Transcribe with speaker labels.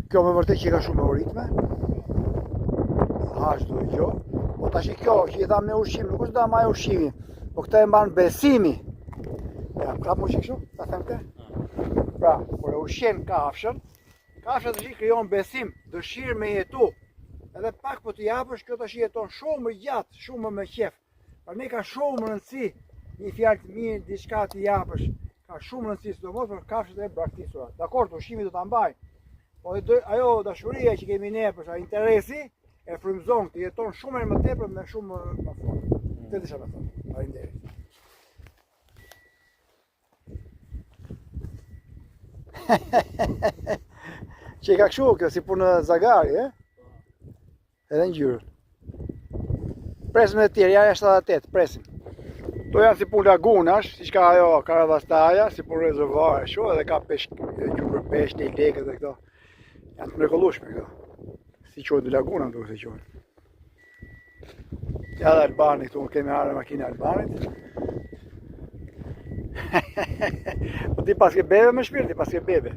Speaker 1: Kjo me vërtet që ka shumë me ritme. Ashtu e kjo. Po tash kjo që i tham me ushqim, nuk është da ma e ushqimi. Po këta e mban besimi. Ja, ka mu që kështu? Ta them te? Pra, kur e ushqen kafshën, kafshën të shi krijon besim, dëshirë me jetu. Edhe pak po të japësh, kjo tash jeton shumë më gjatë, shumë më me qef. Pra ne ka shumë rëndësi një fjalë të mirë, diçka të japësh. Ka shumë rëndësi, sidomos për kafshët e braktisura. Dakor, ushqimi do ta mbaj. Po ajo dashuria që kemi ne për sa interesi e frymëzon të jeton shumë herë më tepër me shumë më fort. Këtë isha me thonë. Faleminderit. Që ka kështu kjo si punë zagari, e? Edhe ngjyrën. Presim edhe tjerë, ja 78, presim. To janë si punë lagunash, si ka ajo karavastaja, si punë rezervuare shu, edhe ka gjumër peshë, i lekët dhe këto. Janë të mrekullueshme këto. Si quhet laguna duke se quhet. Ja dhe Albani këtu, kemi arë makina Albanit. Po ti pas ke bebe me shpirti, pas ke bebe.